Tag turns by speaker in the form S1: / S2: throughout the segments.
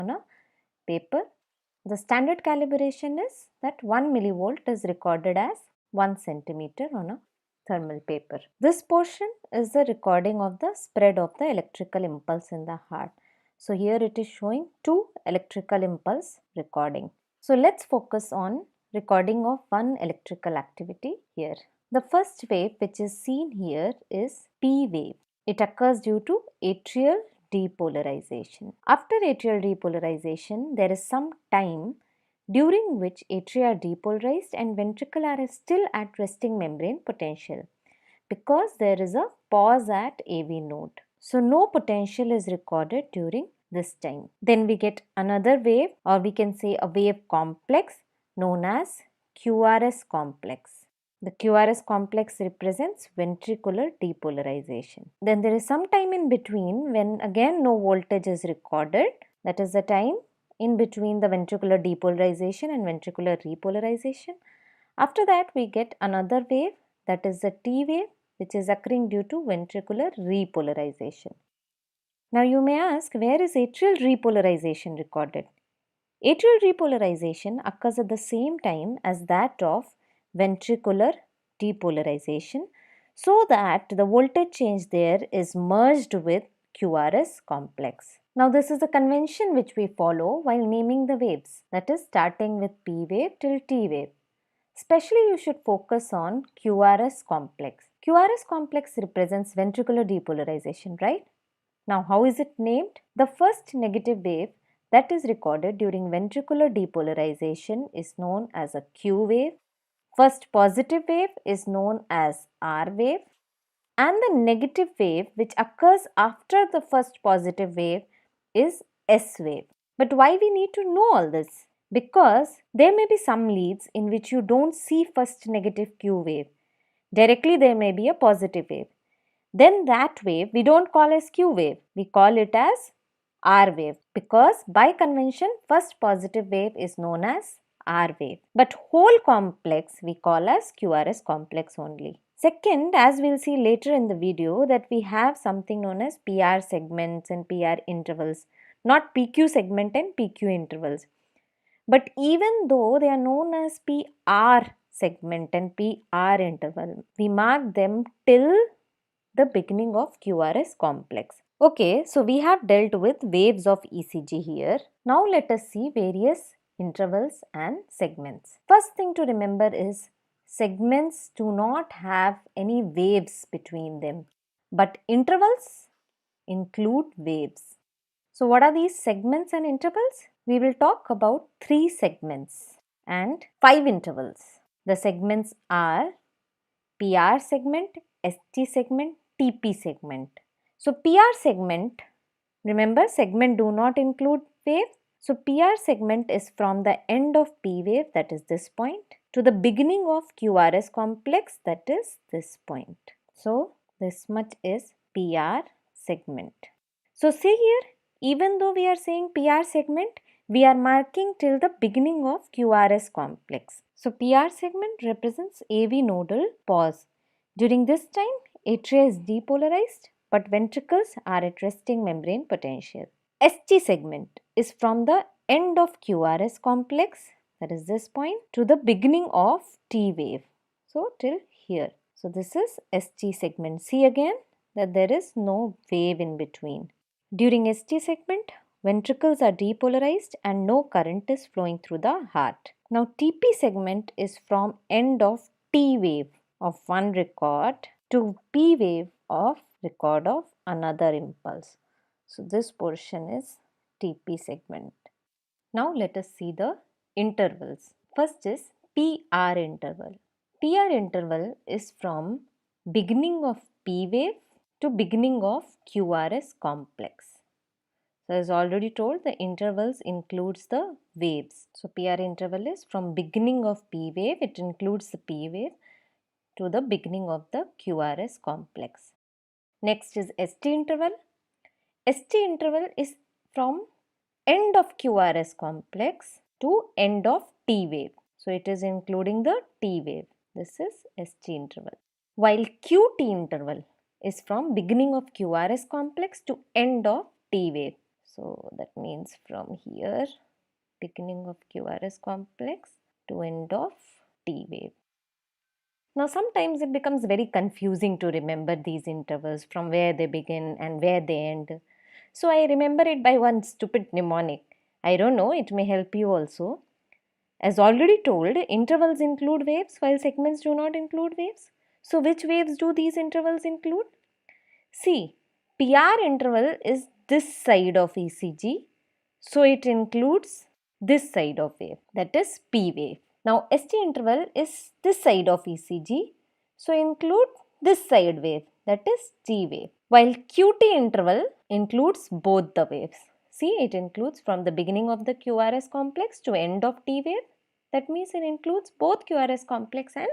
S1: on a paper. The standard calibration is that 1 millivolt is recorded as 1 centimeter on a thermal paper. This portion is the recording of the spread of the electrical impulse in the heart. So here it is showing 2 electrical impulse recording. So let's focus on recording of one electrical activity here. The first wave which is seen here is P wave. It occurs due to atrial depolarization. After atrial depolarization, there is some time during which atria are depolarized and ventricle are still at resting membrane potential because there is a pause at AV node. So no potential is recorded during this time. Then we get another wave, or we can say a wave complex known as QRS complex. The QRS complex represents ventricular depolarization. Then there is some time in between when again no voltage is recorded. That is the time in between the ventricular depolarization and ventricular repolarization. After that we get another wave, that is the T wave, which is occurring due to ventricular repolarization. Now you may ask, where is atrial repolarization recorded? Atrial repolarization occurs at the same time as that of ventricular depolarization, so that the voltage change there is merged with QRS complex. Now this is the convention which we follow while naming the waves, that is starting with P wave till T wave. Especially you should focus on QRS complex. QRS complex represents ventricular depolarization, right? Now how is it named? The first negative wave that is recorded during ventricular depolarization is known as a Q wave. First positive wave is known as R wave, and the negative wave which occurs after the first positive wave is S wave. But why we need to know all this? Because there may be some leads in which you don't see first negative Q wave. Directly there may be a positive wave. Then that wave we don't call as Q wave, we call it as R wave, because by convention first positive wave is known as R wave, but whole complex we call as QRS complex only. Second, as we'll see later in the video, that we have something known as PR segments and PR intervals, not PQ segment and PQ intervals. But even though they are known as PR segment and PR interval, we mark them till the beginning of QRS complex. Okay, so we have dealt with waves of ECG here. Now let us see various intervals and segments. First thing to remember is segments do not have any waves between them, but intervals include waves. So what are these segments and intervals? We will talk about 3 segments and 5 intervals. The segments are PR segment, ST segment, TP segment. So PR segment, remember segment do not include wave. So PR segment is from the end of P wave, that is this point, to the beginning of QRS complex, that is this point. So this much is PR segment. So see here, even though we are saying PR segment, we are marking till the beginning of QRS complex. So PR segment represents AV nodal pause. During this time, atria is depolarized, but ventricles are at resting membrane potential. ST segment is from the end of QRS complex, that is this point, to the beginning of T wave. So till here. So this is ST segment. See again that there is no wave in between. During ST segment, ventricles are depolarized and no current is flowing through the heart. Now TP segment is from end of T wave of one record to P wave of record of another impulse. So this portion is TP segment. Now let us see the intervals. First is PR interval. PR interval is from beginning of P wave to beginning of QRS complex. So as already told, the intervals includes the waves. So PR interval is from beginning of P wave, it includes the P wave, to the beginning of the QRS complex. Next is ST interval. ST interval is from end of QRS complex to end of T wave. So it is including the T wave. This is ST interval. While QT interval is from beginning of QRS complex to end of T wave. So that means from here, beginning of QRS complex to end of T wave. Now sometimes it becomes very confusing to remember these intervals from where they begin and where they end. So I remember it by one stupid mnemonic. I don't know, it may help you also. As already told, intervals include waves while segments do not include waves. So which waves do these intervals include? See, PR interval is this side of ECG. So it includes this side of wave, that is P wave. Now ST interval is this side of ECG. So include this side wave, that is T wave. While QT interval includes both the waves. See, it includes from the beginning of the QRS complex to end of T wave. That means it includes both QRS complex and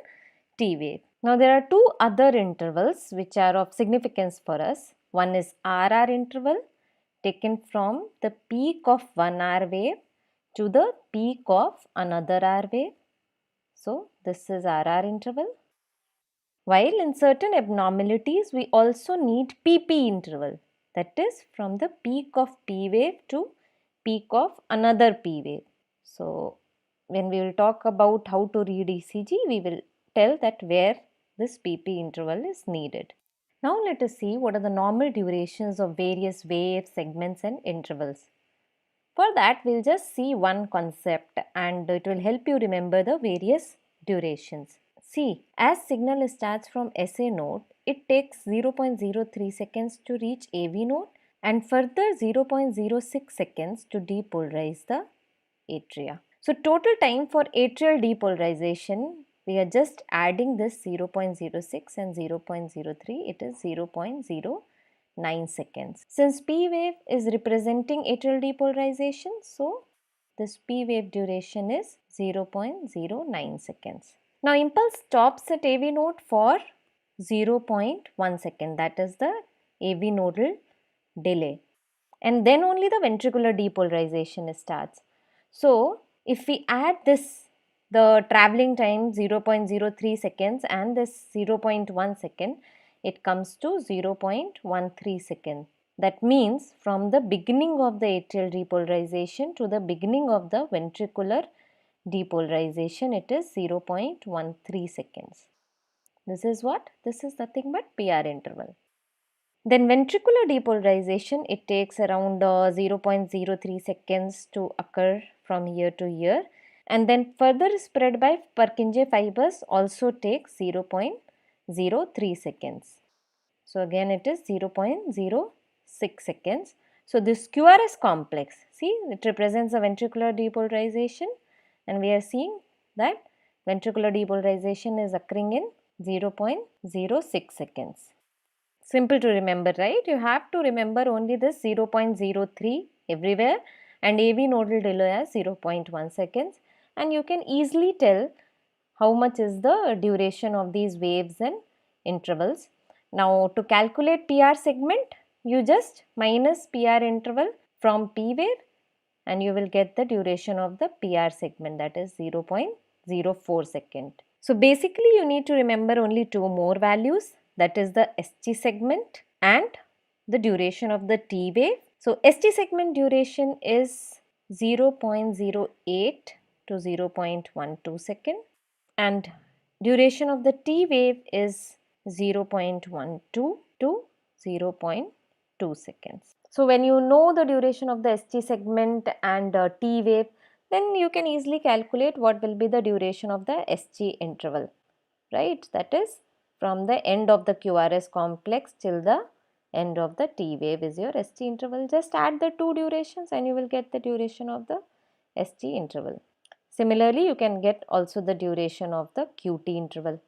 S1: T wave. Now there are two other intervals which are of significance for us. One is RR interval, taken from the peak of one R wave to the peak of another R wave. So this is RR interval. While in certain abnormalities we also need PP interval, that is from the peak of P wave to peak of another P wave. So when we will talk about how to read ECG, we will tell that where this PP interval is needed. Now let us see what are the normal durations of various waves, segments and intervals. For that, we will just see one concept and it will help you remember the various durations. See, as signal starts from SA node, it takes 0.03 seconds to reach AV node and further 0.06 seconds to depolarize the atria. So total time for atrial depolarization, we are just adding this 0.06 and 0.03, it is 0.09 seconds. Since P wave is representing atrial depolarization, so this P wave duration is 0.09 seconds. Now impulse stops at AV node for 0.1 second, that is the AV nodal delay, and then only the ventricular depolarization starts. So if we add this, the travelling time 0.03 seconds and this 0.1 second, it comes to 0.13 seconds. That means from the beginning of the atrial depolarization to the beginning of the ventricular depolarization, it is 0.13 seconds. This is what? This is nothing but PR interval. Then ventricular depolarization, it takes around 0.03 seconds to occur from year to year, and then further spread by Purkinje fibers also takes 0.03 seconds. So again it is 0.06 seconds. So this QRS complex, see, it represents the ventricular depolarization, and we are seeing that ventricular depolarization is occurring in 0.06 seconds. Simple to remember, right? You have to remember only this 0.03 everywhere and AV nodal delay as 0.1 seconds, and you can easily tell how much is the duration of these waves and intervals. Now to calculate PR segment, you just minus PR interval from P wave and you will get the duration of the PR segment, that is 0.04 second. So basically you need to remember only two more values, that is the ST segment and the duration of the T wave. So ST segment duration is 0.08 to 0.12 second and duration of the T wave is 0.12 to 0.2 seconds. So when you know the duration of the ST segment and T wave, then you can easily calculate what will be the duration of the ST interval, right? That is from the end of the QRS complex till the end of the T wave is your ST interval. Just add the two durations and you will get the duration of the ST interval. Similarly, you can get also the duration of the QT interval.